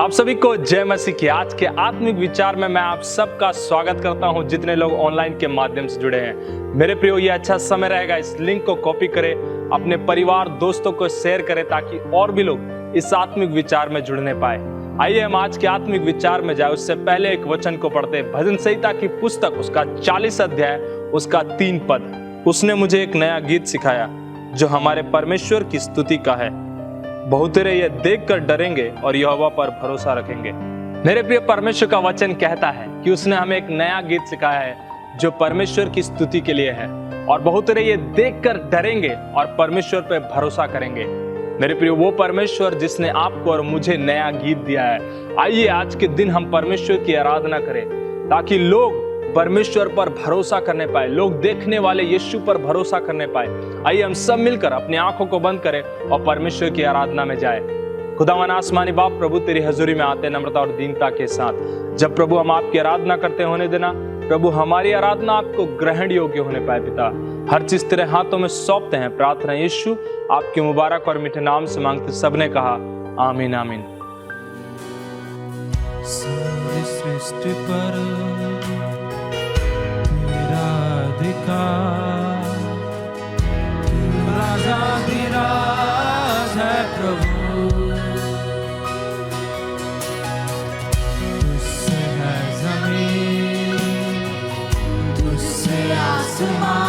आप सभी को जय मसीह की। आज के आत्मिक विचार में मैं आप सबका स्वागत करता हूं, जितने लोग ऑनलाइन के माध्यम से जुड़े हैं। मेरे प्रियो, ये अच्छा समय रहेगा, इस लिंक को कॉपी करें, अपने परिवार दोस्तों को शेयर करें ताकि और भी लोग इस आत्मिक विचार में जुड़ने पाए। आइए हम आज के आत्मिक विचार में जाए। उससे पहले एक वचन को पढ़ते। भजन संहिता की पुस्तक उसका 40 अध्याय उसका 3 पद। उसने मुझे एक नया गीत सिखाया जो हमारे परमेश्वर की स्तुति का है। बहुतेरे ये देखकर डरेंगे और यहोवा पर भरोसा रखेंगे। मेरे प्रिय, परमेश्वर का वचन कहता है कि उसने हमें एक नया गीत सिखाया है जो परमेश्वर की स्तुति के लिए है, और बहुतेरे ये देखकर डरेंगे और परमेश्वर पर भरोसा करेंगे। मेरे प्रिय, वो परमेश्वर जिसने आपको और मुझे नया गीत दिया है। आइए आज के दिन हम परमेश्वर की आराधना करें ताकि लोग परमेश्वर पर भरोसा करने पाए, लोग देखने वाले यीशु पर भरोसा करने पाए। आइए हम सब मिलकर अपनी आंखों को बंद करें और परमेश्वर की आराधना में जाए। खुदावन आसमानी बाप, प्रभु तेरी हजूरी में आते नम्रता और दीनता के साथ। जब प्रभु हम आपकी आराधना करते होने देना प्रभु, हमारी आराधना आपको ग्रहण योग्य होने पाए। पिता, हर चीज तेरे हाथों में सौंपते हैं। प्रार्थना यीशु आपके मुबारक और मीठे नाम से मांगते, सबने कहा आमीन आमीन। सृष्टि पर राजाधिराज है प्रभु, तुझसे है जमीन, तुझसे आसमां,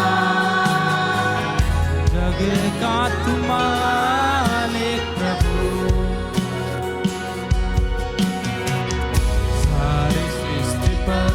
जग का तू मालिक प्रभु। सारी सृष्टि पर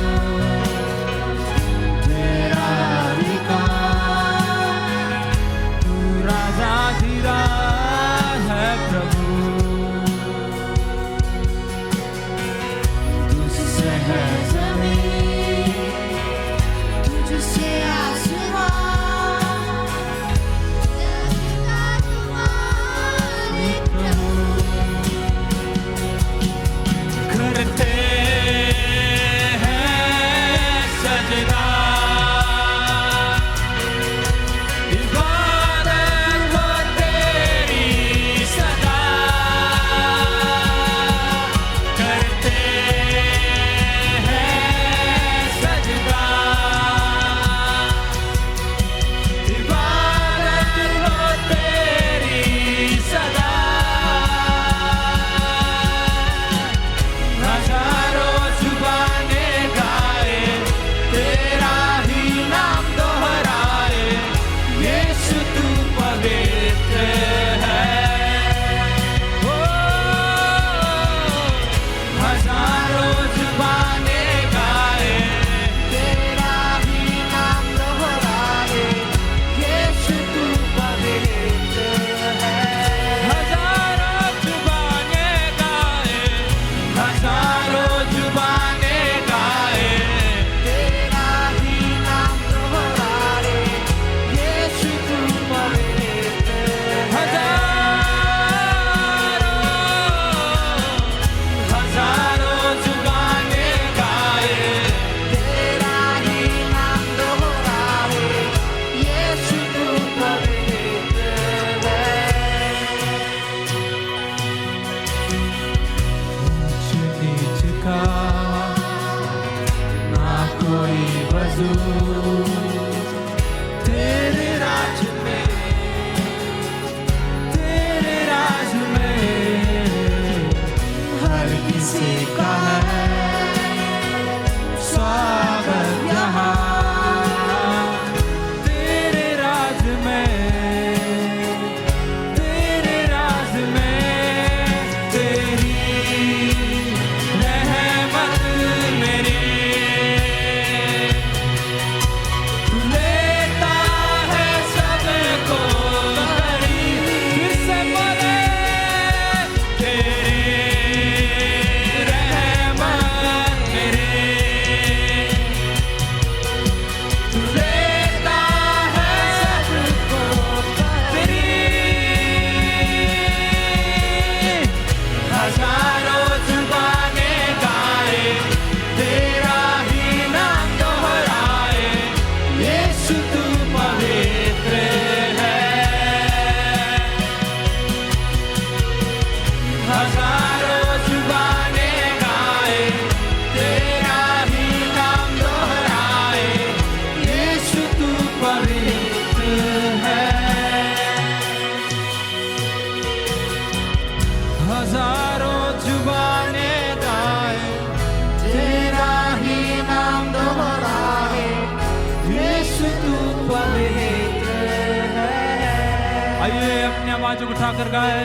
अन्य आवाज उठाकर गाए।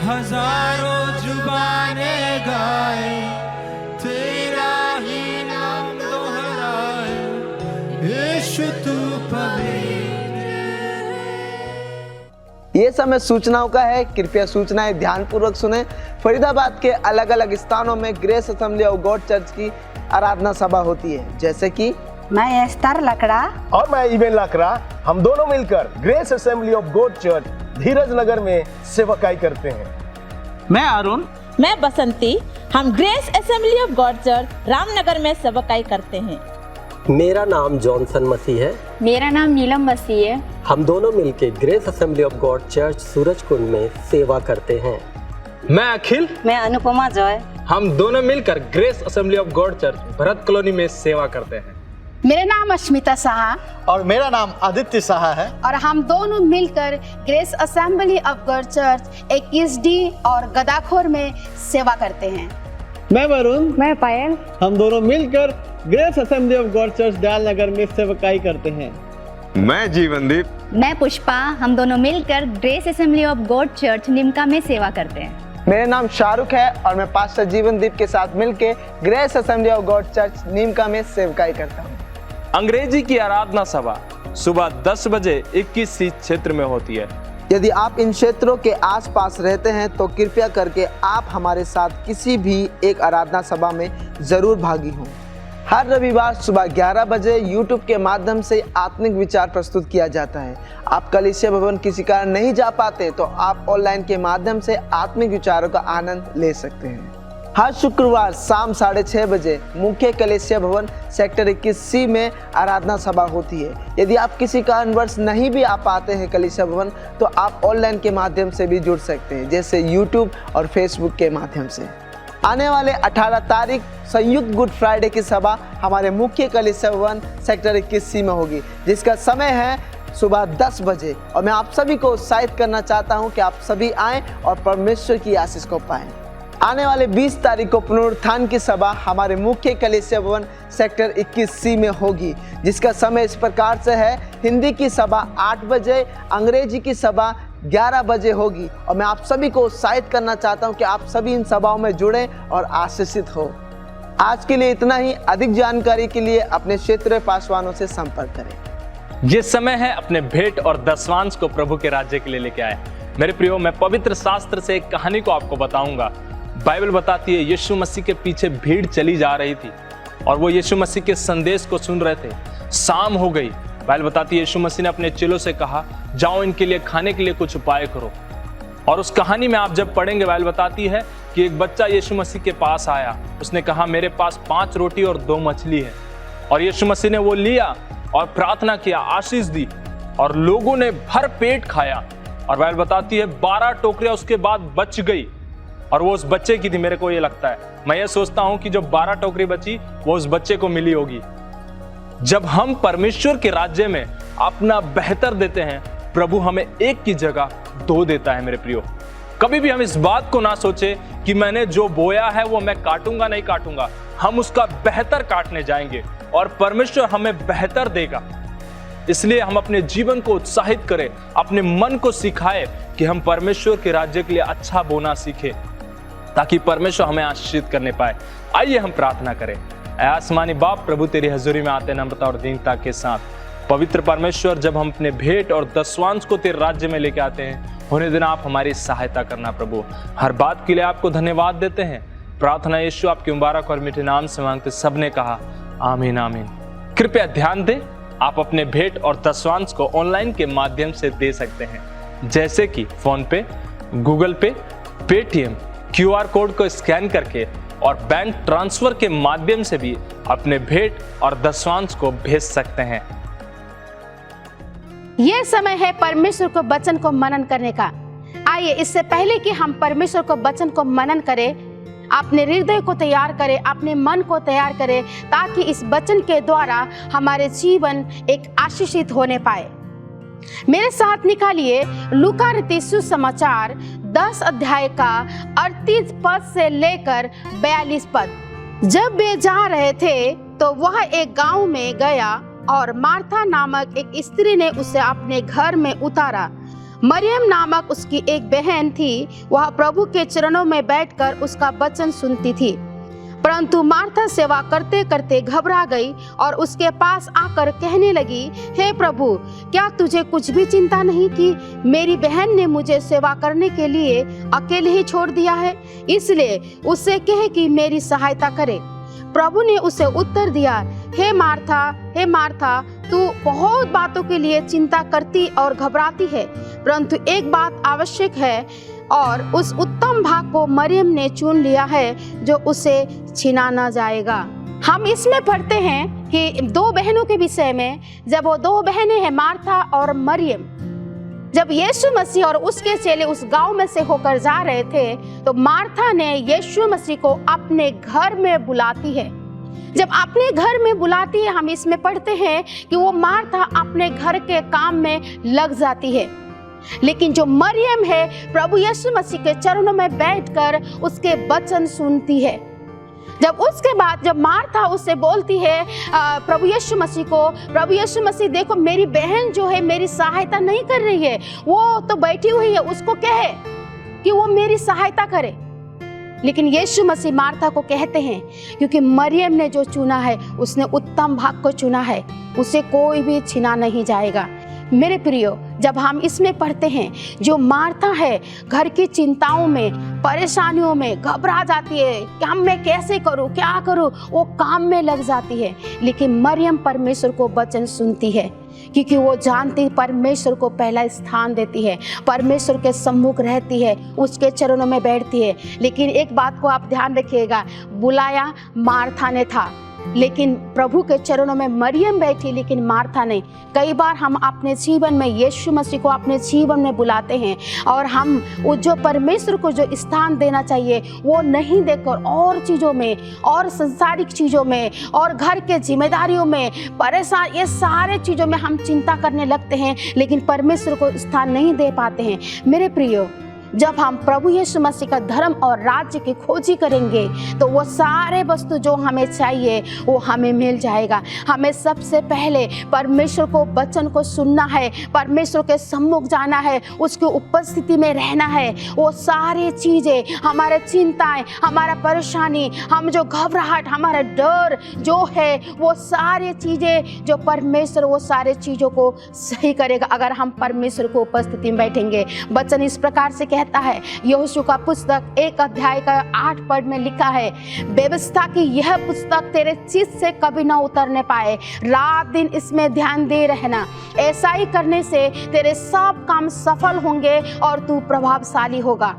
हजारों जुबाने गाए, तेरा ही नाम दोहराए, यीशु तू पवित्र। ये समय सूचनाओं का है, कृपया सूचनाएं ध्यानपूर्वक सुने। फरीदाबाद के अलग अलग स्थानों में grace Assembly of God church की आराधना सभा होती है, जैसे कि मैं एस्तर लकड़ा और मैं इवेन लाकरा, हम दोनों मिलकर Grace Assembly of God Church Dhiraj Nagar में सेवकाई करते हैं। मैं अरुण, मैं बसंती, हम Grace Assembly of God Church Ramnagar में सेवकाई करते हैं। मेरा नाम जॉनसन मसीह है। मेरा नाम नीलम मसीह है। हम दोनों मिलकर Grace Assembly of God church Surajkund में सेवा करते हैं। मैं अखिल, मैं अनुपमा जॉय। हम दोनों मिलकर Grace Assembly of God church Bharat colony में सेवा करते हैं। मेरा नाम अश्मिता साहा और मेरा नाम आदित्य साहा है। और हम दोनों मिलकर Grace Assembly of God church 21D और गदाखोर में सेवा करते हैं। मैं वरुण, मैं पायल। हम दोनों मिलकर Grace Assembly of God Church Dayal Nagar में सेवकाई करते हैं। मैं जीवनदीप, मैं पुष्पा, हम दोनों मिलकर Grace Assembly of God Church Nimka में सेवा करते हैं। मेरा नाम शाहरुख है और मैं पास्टर जीवनदीप के साथ मिलकर Grace Assembly of God church Neemka में सेवकाई करता हूँ। अंग्रेजी की आराधना सभा सुबह 10 बजे 21C क्षेत्र में होती है। यदि आप इन क्षेत्रों के आसपास रहते हैं तो कृपया करके आप हमारे साथ किसी भी एक आराधना सभा में जरूर भागी हों। हर रविवार सुबह 11 बजे YouTube के माध्यम से आत्मिक विचार प्रस्तुत किया जाता है। आप कलीसिया भवन किसी कारण नहीं जा पाते तो आप ऑनलाइन के माध्यम से आत्मिक विचारों का आनंद ले सकते हैं। हर शुक्रवार शाम 6:30 बजे मुख्य कलीसिया भवन सेक्टर 21C में आराधना सभा होती है। यदि आप किसी कारणवश नहीं भी आ पाते हैं कलीसिया भवन तो आप ऑनलाइन के माध्यम से भी जुड़ सकते हैं, जैसे YouTube और Facebook के माध्यम से। आने वाले 18 तारीख संयुक्त गुड फ्राइडे की सभा हमारे मुख्य कलीसिया भवन सेक्टर 21C में होगी, जिसका समय है सुबह 10 बजे। और मैं आप सभी को उत्साहित करना चाहता हूं कि आप सभी आएं और परमेश्वर की आशीष को पाएं। आने वाले 20 तारीख को पुनरुत्थान की सभा हमारे मुख्य कलीसिया भवन सेक्टर 21C में होगी, जिसका समय इस प्रकार से है। हिंदी की सभा 8 बजे, अंग्रेजी की सभा 11 बजे होगी। और मैं आप सभी को उत्साहित करना चाहता हूं कि आप सभी इन सभाओं में जुड़ें और आशीषित हो। आज के लिए इतना ही। अधिक जानकारी के लिए अपने क्षेत्रीय पासवानों से संपर्क करें। ये समय है अपने भेंट और दशवांश को प्रभु के राज्य के लिए लेके आए। मेरे प्रियो, मैं पवित्र शास्त्र से एक कहानी को आपको बताऊंगा। बाइबल बताती है यीशु मसीह के पीछे भीड़ चली जा रही थी और वो यीशु मसीह के संदेश को सुन रहे थे। शाम हो गई। बाइबल बताती है यीशु मसीह ने अपने चेलों से कहा, जाओ इनके लिए खाने के लिए कुछ उपाय करो। और उस कहानी में आप जब पढ़ेंगे, बाइबल बताती है कि एक बच्चा यीशु मसीह के पास आया। उसने कहा, मेरे पास 5 रोटी और 2 मछली है। और यीशु मसीह ने वो लिया और प्रार्थना किया, आशीष दी और लोगों ने भर पेट खाया। और बाइबल बताती है 12 टोकरियां उसके बाद बच गई और वो उस बच्चे की थी। मेरे को ये लगता है, मैं ये सोचता हूं कि जो 12 टोकरी बची वो उस बच्चे को मिली होगी। जब हम परमेश्वर के राज्य में अपना बेहतर देते हैं, प्रभु हमें एक की जगह 2 देता है। मेरे प्रियो, कभी भी हम इस बात को ना सोचे कि मैंने जो बोया है वो मैं काटूंगा नहीं काटूंगा। हम उसका बेहतर काटने जाएंगे और परमेश्वर हमें बेहतर देगा। इसलिए हम अपने जीवन को उत्साहित करें, अपने मन को सिखाएं कि हम परमेश्वर के राज्य के लिए अच्छा बोना सीखें, ताकि परमेश्वर हमें आशीषित करने पाए। आइए हम प्रार्थना करें। ऐ आसमानी बाप, प्रभु तेरी हजूरी में आते नम्रता और दीनता के साथ। पवित्र परमेश्वर, जब हम अपने भेंट और दशवांश को तेरे राज्य में लेके आते हैं, होने देना आप हमारी सहायता करना प्रभु। हर बात के लिए आपको धन्यवाद देते हैं। प्रार्थना यीशु आपके मुबारक और मीठे नाम से मांगते सबने कहा आमीन आमीन। कृपया ध्यान दें, आप अपने भेंट और दशवांश को ऑनलाइन के माध्यम से दे सकते हैं, जैसे कि फोन पे, गूगल पे, पेटीएम, QR कोड को स्कैन करके और बैंक ट्रांसफर के माध्यम से भी अपने भेंट और दशवांश को भेज सकते हैं। यह समय है परमेश्वर को वचन को मनन करने का। आइए, इससे पहले कि हम परमेश्वर को वचन को मनन करें, अपने हृदय को तैयार करें, अपने मन को तैयार करें, ताकि इस वचन के द्वारा हमारे जीवन एक आशीषित होने पाए। मेरे साथ निकालिए लूका रचित सुसमाचार 10 अध्याय का 38 पद से लेकर 42 पद। जब वे जा रहे थे तो वह एक गांव में गया और मार्था नामक एक स्त्री ने उसे अपने घर में उतारा। मरियम नामक उसकी एक बहन थी, वह प्रभु के चरणों में बैठकर उसका वचन सुनती थी। परंतु मार्था सेवा करते करते घबरा गई और उसके पास आकर कहने लगी, हे प्रभु, क्या तुझे कुछ भी चिंता नहीं कि मेरी बहन ने मुझे सेवा करने के लिए अकेले ही छोड़ दिया है? इसलिए उससे कहे कि मेरी सहायता करे। प्रभु ने उसे उत्तर दिया, हे मार्था, तू बहुत बातों के लिए चिंता करती और घबराती है, परंतु एक बात आवश्यक है और उस उत्तम भाग को मरियम ने चुन लिया है जो उसे छीना न जाएगा। हम इसमें पढ़ते हैं कि दो बहनों के विषय में, जब वो दो बहनें हैं मार्था और मरियम, जब यीशु मसीह और उसके चेले उस गांव में से होकर जा रहे थे तो मार्था ने यीशु मसीह को अपने घर में बुलाती है। जब अपने घर में बुलाती है, हम इसमें पढ़ते हैं कि वो मार्था अपने घर के काम में लग जाती है, लेकिन जो मरियम है प्रभु यीशु मसीह के चरणों में बैठकर उसके वचन सुनती है। जब उसके बाद जब मार्था उससे बोलती है प्रभु यीशु मसीह को, प्रभु यीशु मसीह देखो मेरी बहन जो है मेरी सहायता नहीं कर रही है, वो तो बैठी हुई है, उसको कहे कि वो मेरी सहायता करे। लेकिन यीशु मसीह मार्था को कहते हैं, क्योंकि मरियम ने जो चुना है उसने उत्तम भाग को चुना है, उसे कोई भी छीना नहीं जाएगा। मेरे प्रियो, जब हम इसमें पढ़ते हैं, जो मार्था है घर की चिंताओं में, परेशानियों में घबरा जाती है, काम में कैसे करूं, क्या करूं, वो काम में लग जाती है। लेकिन मरियम परमेश्वर को वचन सुनती है, क्योंकि वो जानती परमेश्वर को पहला स्थान देती है, परमेश्वर के सम्मुख रहती है, उसके चरणों में बैठती है। लेकिन एक बात को आप ध्यान रखिएगा, बुलाया मार्था ने था, लेकिन प्रभु के चरणों में मरियम बैठी, लेकिन मार्था नहीं। कई बार हम अपने जीवन में यीशु मसीह को अपने जीवन में बुलाते हैं और हम वो जो परमेश्वर को जो स्थान देना चाहिए वो नहीं देकर और चीज़ों में और संसारिक चीज़ों में और घर के जिम्मेदारियों में परेशान, ये सारे चीज़ों में हम चिंता करने लगते हैं, लेकिन परमेश्वर को स्थान नहीं दे पाते हैं। मेरे प्रियो, जब हम प्रभु यीशु मसीह का धर्म और राज्य की खोजी करेंगे तो वो सारे वस्तु जो हमें चाहिए वो हमें मिल जाएगा। हमें सबसे पहले परमेश्वर को वचन को सुनना है, परमेश्वर के सम्मुख जाना है, उसकी उपस्थिति में रहना है। वो सारी चीज़ें, हमारे चिंताएं, हमारा परेशानी, हम जो घबराहट, हमारा डर जो है, वो सारी चीज़ें जो परमेश्वर वो सारे चीज़ों को सही करेगा अगर हम परमेश्वर को उपस्थिति में बैठेंगे। वचन इस प्रकार से कहता है, यहोशू का पुस्तक 1 अध्याय का 8 पद में लिखा है, व्यवस्था की यह पुस्तक तेरे चित्त से कभी ना उतरने पाए, रात दिन इसमें ध्यान दे रहना। ऐसा ही करने से तेरे सब काम सफल होंगे और तू प्रभावशाली होगा।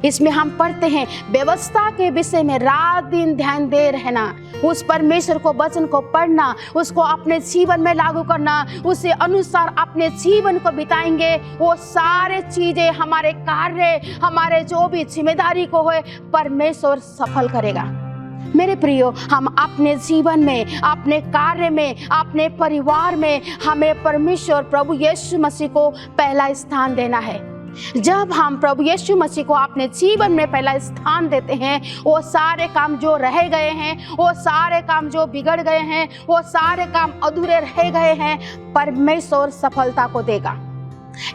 इसमें हम पढ़ते हैं व्यवस्था के विषय में रात दिन ध्यान दे रहना, उस परमेश्वर को वचन को पढ़ना, उसको अपने जीवन में लागू करना, उसे अनुसार अपने जीवन को बिताएंगे, वो सारे चीजें, हमारे कार्य, हमारे जो भी जिम्मेदारी को है, परमेश्वर सफल करेगा। मेरे प्रियो, हम अपने जीवन में, अपने कार्य में, अपने परिवार में हमें परमेश्वर प्रभु यीशु मसीह को पहला स्थान देना है। जब हम प्रभु यीशु मसीह को अपने जीवन में पहला स्थान देते हैं, वो सारे काम जो रह गए हैं, वो सारे काम जो बिगड़ गए हैं, वो सारे काम अधूरे रह गए हैं, परमेश्वर सफलता को देगा।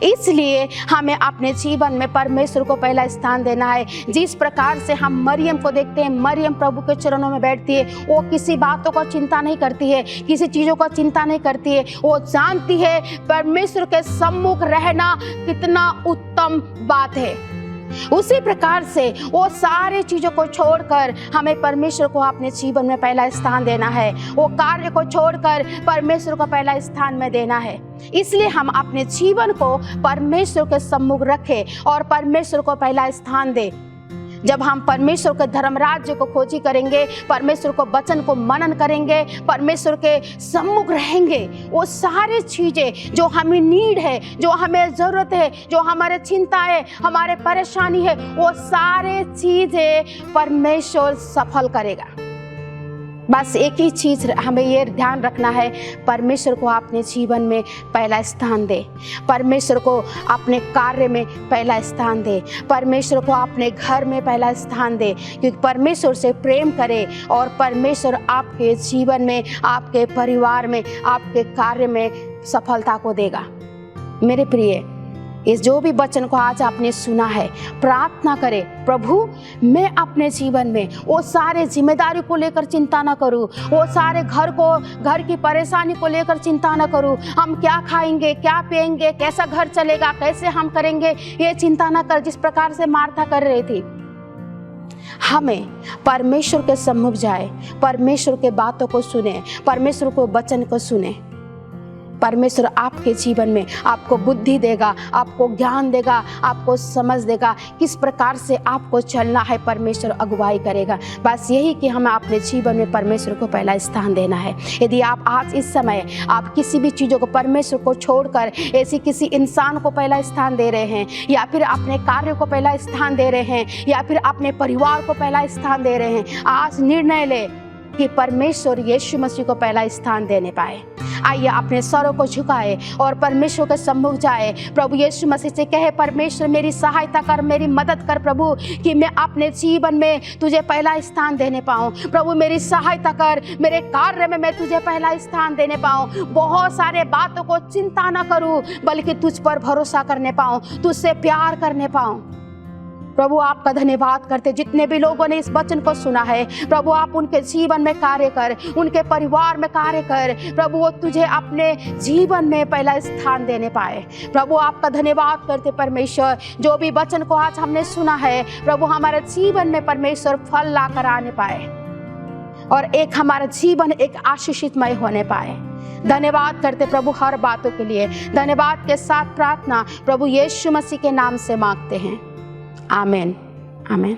इसलिए हमें अपने जीवन में परमेश्वर को पहला स्थान देना है। जिस प्रकार से हम मरियम को देखते हैं, मरियम प्रभु के चरणों में बैठती है, वो किसी बातों को चिंता नहीं करती है, किसी चीज़ों को चिंता नहीं करती है, वो जानती है परमेश्वर के सम्मुख रहना कितना उत्तम बात है। उसी प्रकार से वो सारे चीज़ों को छोड़कर हमें परमेश्वर को अपने जीवन में पहला स्थान देना है, वो कार्य को छोड़कर परमेश्वर को पहला स्थान में देना है। इसलिए हम अपने जीवन को परमेश्वर के सम्मुख रखें और परमेश्वर को पहला स्थान दें। जब हम परमेश्वर के धर्म राज्य को खोजी करेंगे, परमेश्वर को वचन को मनन करेंगे, परमेश्वर के सम्मुख रहेंगे, वो सारी चीज़ें जो हमें नीड है, जो हमें ज़रूरत है, जो हमारे चिंता है, हमारे परेशानी है, वो सारे चीज़ें परमेश्वर सफल करेगा। बस एक ही चीज़ हमें ये ध्यान रखना है, परमेश्वर को अपने जीवन में पहला स्थान दे, परमेश्वर को अपने कार्य में पहला स्थान दे, परमेश्वर को अपने घर में पहला स्थान दे, क्योंकि परमेश्वर से प्रेम करे और परमेश्वर आपके जीवन में, आपके परिवार में, आपके कार्य में सफलता को देगा। मेरे प्रिय, इस जो भी वचन को आज आपने सुना है, प्रार्थना करें, प्रभु मैं अपने जीवन में वो सारे जिम्मेदारी को लेकर चिंता ना करूं, वो सारे घर की परेशानी को लेकर चिंता ना करूं, हम क्या खाएंगे, क्या पिएंगे, कैसा घर चलेगा, कैसे हम करेंगे, ये चिंता ना कर। जिस प्रकार से मार्था कर रही थी, हमें परमेश्वर के सम्मुख जाए, परमेश्वर के बातों को सुने, परमेश्वर को वचन को सुने। परमेश्वर आपके जीवन में आपको बुद्धि देगा, आपको ज्ञान देगा, आपको समझ देगा, किस प्रकार से आपको चलना है। परमेश्वर अगुवाई करेगा। बस यही कि हमें अपने जीवन में परमेश्वर को पहला स्थान देना है। यदि आप आज इस समय आप किसी भी चीज़ों को, परमेश्वर को छोड़कर ऐसी किसी इंसान को पहला स्थान दे रहे हैं, या फिर अपने कार्य को पहला स्थान दे रहे हैं, या फिर अपने परिवार को पहला स्थान दे रहे हैं, आज निर्णय ले कि परमेश्वर यीशु मसीह को पहला स्थान देने पाए। आइए अपने सरों को झुकाए और परमेश्वर के सम्मुख जाए, प्रभु यीशु मसीह से कहे, परमेश्वर मेरी सहायता कर, मेरी मदद कर प्रभु, कि मैं अपने जीवन में तुझे पहला स्थान देने पाऊँ। प्रभु मेरी सहायता कर, मेरे कार्य में मैं तुझे पहला स्थान देने पाऊँ। बहुत सारे बातों को चिंता न करूँ, बल्कि तुझ पर भरोसा करने पाऊँ, तुझसे प्यार करने पाऊँ। प्रभु आपका धन्यवाद करते, जितने भी लोगों ने इस वचन को सुना है प्रभु, आप उनके जीवन में कार्य कर, उनके परिवार में कार्य कर प्रभु, वो तुझे अपने जीवन में पहला स्थान देने पाए। प्रभु आपका धन्यवाद करते परमेश्वर, जो भी वचन को आज हमने सुना है प्रभु, हमारे जीवन में परमेश्वर फल ला कर आने पाए और एक हमारा जीवन एक आशीषितमय होने पाए। धन्यवाद करते प्रभु हर बातों के लिए। धन्यवाद के साथ प्रार्थना प्रभु यीशु मसीह के नाम से मांगते हैं, आमीन, आमीन।